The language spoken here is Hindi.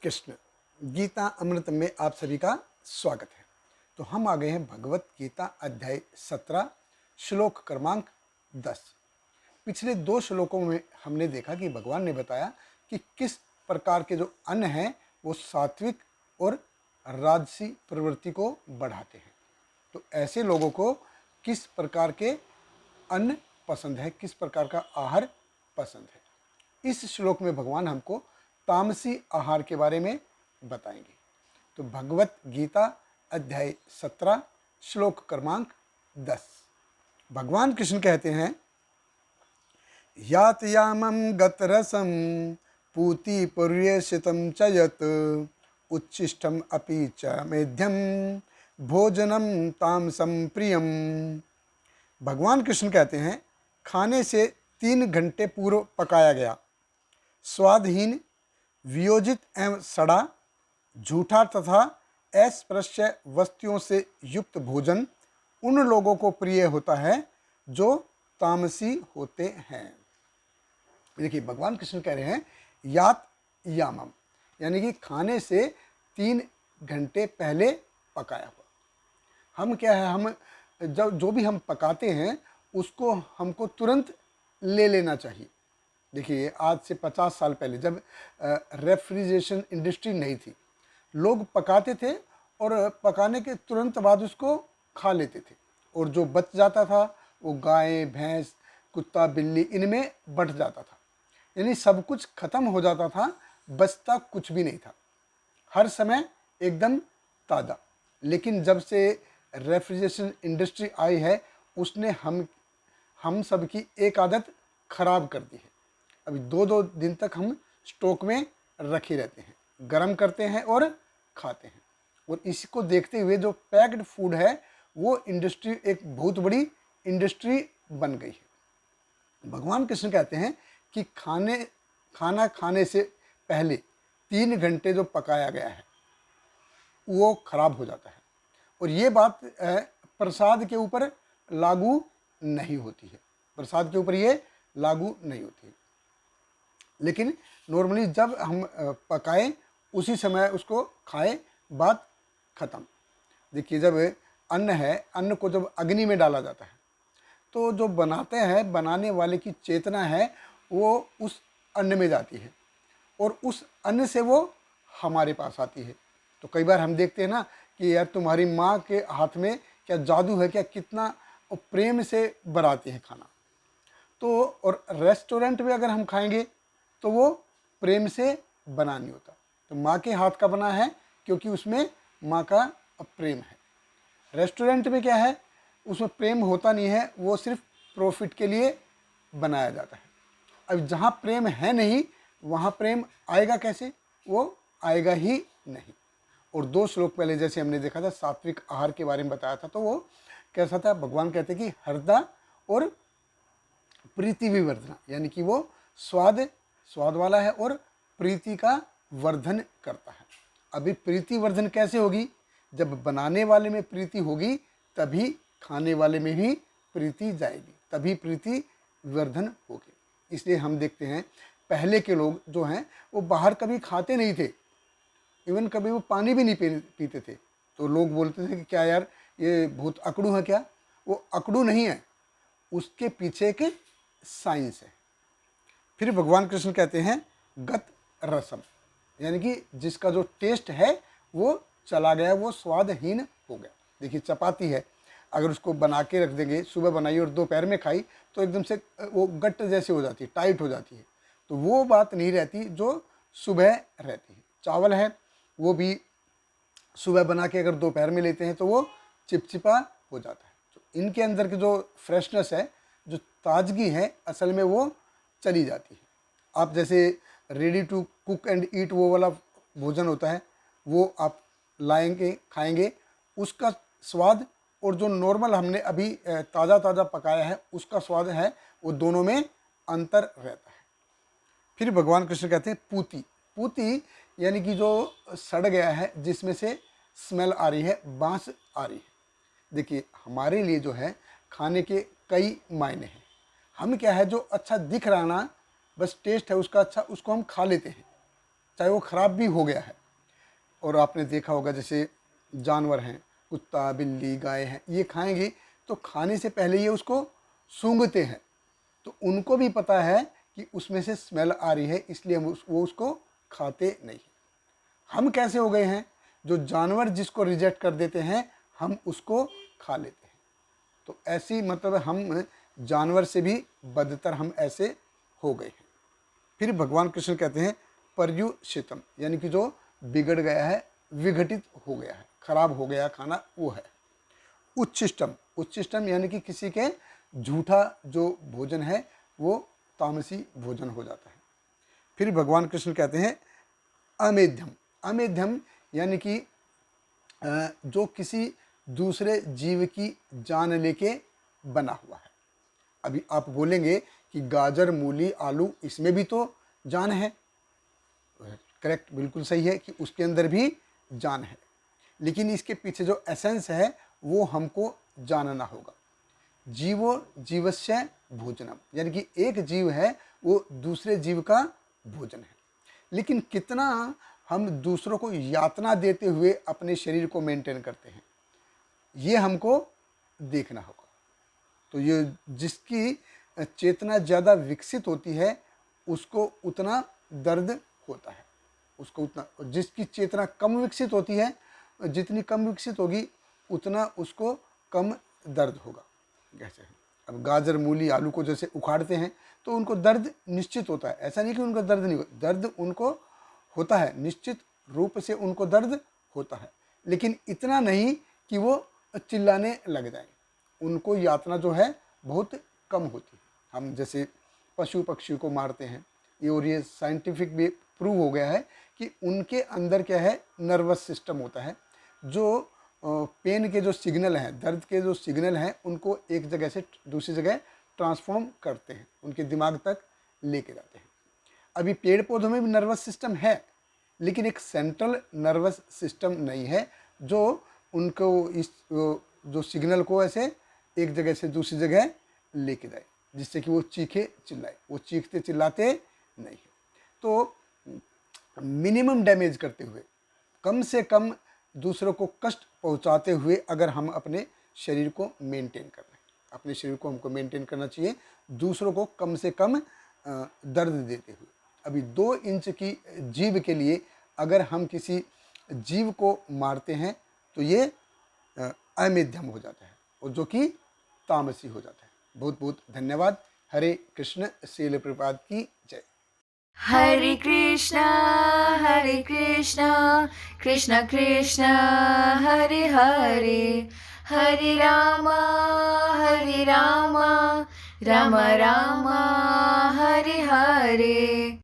कृष्ण। गीता अमृत में आप सभी का स्वागत है। तो हम आ गए हैं भगवत गीता अध्याय 17 श्लोक क्रमांक 10। पिछले दो श्लोकों में हमने देखा कि भगवान ने बताया कि किस प्रकार के जो अन्न हैं वो सात्विक और राजसी प्रवृत्ति को बढ़ाते हैं। तो ऐसे लोगों को किस प्रकार के अन्न पसंद है, किस प्रकार का आहार पसंद है। इस श्लोक में भगवान हमको तामसी आहार के बारे में बताएंगे। तो भगवत गीता अध्याय 17 श्लोक क्रमांक 10 भगवान कृष्ण कहते हैं, यात यामं गतरसं पूति पर्येषितं च यत् उच्छिष्टम अपि च मेध्यम भोजनम तामसम प्रियम। भगवान कृष्ण कहते हैं, खाने से 3 घंटे पूर्व पकाया गया, स्वादहीन, वियोजित एवं सड़ा, झूठा तथा अस्पृश्य वस्तुओं से युक्त भोजन उन लोगों को प्रिय होता है जो तामसी होते हैं। देखिए भगवान कृष्ण कह रहे हैं यात यामम, यानी कि खाने से 3 घंटे पहले पकाया हुआ। हम क्या है, हम जब जो भी हम पकाते हैं उसको हमको तुरंत ले लेना चाहिए। देखिए आज से 50 साल पहले जब रेफ्रिजरेशन इंडस्ट्री नहीं थी, लोग पकाते थे और पकाने के तुरंत बाद उसको खा लेते थे, और जो बच जाता था वो गाय, भैंस, कुत्ता, बिल्ली इनमें बंट जाता था। यानी सब कुछ खत्म हो जाता था, बचता कुछ भी नहीं था, हर समय एकदम ताज़ा। लेकिन जब से रेफ्रिजरेशन इंडस्ट्री आई है, उसने हम सब की एक आदत खराब कर दी है। अभी 2-2 दिन तक हम स्टॉक में रखे रहते हैं, गरम करते हैं और खाते हैं। और इसी को देखते हुए जो पैक्ड फूड है वो इंडस्ट्री एक बहुत बड़ी इंडस्ट्री बन गई है। भगवान कृष्ण कहते हैं कि खाना खाने से पहले 3 घंटे जो पकाया गया है वो खराब हो जाता है। और ये बात प्रसाद के ऊपर लागू नहीं होती है, प्रसाद के ऊपर ये लागू नहीं होती है। लेकिन नॉर्मली जब हम पकाएं उसी समय उसको खाएं, बात ख़त्म। देखिए जब अन्न है, अन्न को जब अग्नि में डाला जाता है तो जो बनाते हैं, बनाने वाले की चेतना है वो उस अन्न में जाती है और उस अन्न से वो हमारे पास आती है। तो कई बार हम देखते हैं ना कि यार तुम्हारी माँ के हाथ में क्या जादू है, क्या कितना प्रेम से बनाती है खाना। तो और रेस्टोरेंट में अगर हम खाएंगे तो वो प्रेम से बना नहीं होता। तो माँ के हाथ का बना है क्योंकि उसमें माँ का प्रेम है। रेस्टोरेंट में क्या है, उसमें प्रेम होता नहीं है, वो सिर्फ प्रॉफिट के लिए बनाया जाता है। अब जहाँ प्रेम है नहीं वहाँ प्रेम आएगा कैसे, वो आएगा ही नहीं। और 2 श्लोक पहले जैसे हमने देखा था सात्विक आहार के बारे में बताया था, तो वो कैसा था, भगवान कहते कि हरदा और प्रीति विवर्धना, यानी कि वो स्वाद वाला है और प्रीति का वर्धन करता है। अभी प्रीति वर्धन कैसे होगी, जब बनाने वाले में प्रीति होगी तभी खाने वाले में भी प्रीति जाएगी, तभी प्रीति वर्धन होगी। इसलिए हम देखते हैं पहले के लोग जो हैं वो बाहर कभी खाते नहीं थे, इवन कभी वो पानी भी नहीं पीते थे। तो लोग बोलते थे कि क्या यार ये बहुत अकड़ू है क्या। वो अकड़ू नहीं है, उसके पीछे एक साइंस है। फिर भगवान कृष्ण कहते हैं गत रसम, यानी कि जिसका जो टेस्ट है वो चला गया, वो स्वादहीन हो गया। देखिए चपाती है, अगर उसको बना के रख देंगे, सुबह बनाई और दोपहर में खाई तो एकदम से वो गट्ट जैसे हो जाती है, टाइट हो जाती है। तो वो बात नहीं रहती जो सुबह रहती है। चावल है वो भी सुबह बना के अगर दोपहर में लेते हैं तो वो चिपचिपा हो जाता है। तो इनके अंदर की जो फ्रेशनेस है, जो ताजगी है, असल में वो चली जाती है। आप जैसे ready to cook and eat वो वाला भोजन होता है, वो आप लाएंगे, खाएंगे, उसका स्वाद और जो नॉर्मल हमने अभी ताज़ा ताज़ा पकाया है उसका स्वाद है, वो दोनों में अंतर रहता है। फिर भगवान कृष्ण कहते हैं पूती। पूती यानी कि जो सड़ गया है, जिसमें से स्मेल आ रही है, बांस आ रही है। देखिए हमारे लिए जो है खाने के कई मायने हैं। हम क्या है, जो अच्छा दिख रहा ना, बस टेस्ट है उसका अच्छा, उसको हम खा लेते हैं। चाहे वो ख़राब भी हो गया है। और आपने देखा होगा जैसे जानवर हैं, कुत्ता, बिल्ली, गाय हैं, ये खाएंगे तो खाने से पहले ये उसको सूंघते हैं, तो उनको भी पता है कि उसमें से स्मेल आ रही है, इसलिए वो उसको खाते नहीं। हम कैसे हो गए हैं, जो जानवर जिसको रिजेक्ट कर देते हैं हम उसको खा लेते हैं। तो ऐसी मतलब हम जानवर से भी बदतर हम ऐसे हो गए हैं। फिर भगवान कृष्ण कहते हैं पर्युषितम, यानी कि जो बिगड़ गया है, विघटित हो गया है, खराब हो गया खाना, वो है। उच्छिष्टम, उच्छिष्टम यानी कि किसी के झूठा जो भोजन है वो तामसी भोजन हो जाता है। फिर भगवान कृष्ण कहते हैं अमेध्यम, अमेध्यम यानी कि जो किसी दूसरे जीव की जान लेके बना हुआ है। अभी आप बोलेंगे कि गाजर, मूली, आलू, इसमें भी तो जान है। करेक्ट, बिल्कुल सही है कि उसके अंदर भी जान है, लेकिन इसके पीछे जो एसेंस है वो हमको जानना होगा। जीवो जीवस्य भोजनम, यानी कि एक जीव है वो दूसरे जीव का भोजन है। लेकिन कितना हम दूसरों को यातना देते हुए अपने शरीर को मेंटेन करते हैं, ये हमको देखना होगा। तो ये जिसकी चेतना ज़्यादा विकसित होती है उसको उतना दर्द होता है, उसको उतना। जिसकी चेतना कम विकसित होती है, जितनी कम विकसित होगी उतना उसको कम दर्द होगा। कैसे है, अब गाजर, मूली, आलू को जैसे उखाड़ते हैं तो उनको दर्द निश्चित होता है, ऐसा नहीं कि उनका दर्द नहीं होता, दर्द उनको होता है, निश्चित रूप से उनको दर्द होता है, लेकिन इतना नहीं कि वो चिल्लाने लग जाए। उनको यातना जो है बहुत कम होती है। हम जैसे पशु पक्षी को मारते हैं, ये और ये साइंटिफिक भी प्रूव हो गया है कि उनके अंदर क्या है, नर्वस सिस्टम होता है, जो पेन के जो सिग्नल हैं, दर्द के जो सिग्नल हैं, उनको एक जगह से दूसरी जगह ट्रांसफॉर्म करते हैं, उनके दिमाग तक लेके जाते हैं। अभी पेड़ पौधों में भी नर्वस सिस्टम है, लेकिन एक सेंट्रल नर्वस सिस्टम नहीं है जो उनको इस जो सिग्नल को ऐसे एक जगह से दूसरी जगह लेके जाए, जिससे कि वो चीखे चिल्लाए। वो चीखते चिल्लाते नहीं है। तो मिनिमम डैमेज करते हुए, कम से कम दूसरों को कष्ट पहुंचाते हुए अगर हम अपने शरीर को मेंटेन कर रहे हैं, अपने शरीर को हमको मेंटेन करना चाहिए, दूसरों को कम से कम दर्द देते हुए। अभी 2 इंच की जीभ के लिए अगर हम किसी जीव को मारते हैं तो ये अमेध्यम हो जाता है, और जो कि तामसी हो जाता है। बहुत बहुत धन्यवाद। हरे कृष्ण। श्रील प्रभुपाद की जय। Hare Krishna, Krishna Krishna, Hare Hare, Hare Rama, Rama Rama, Hare Hare.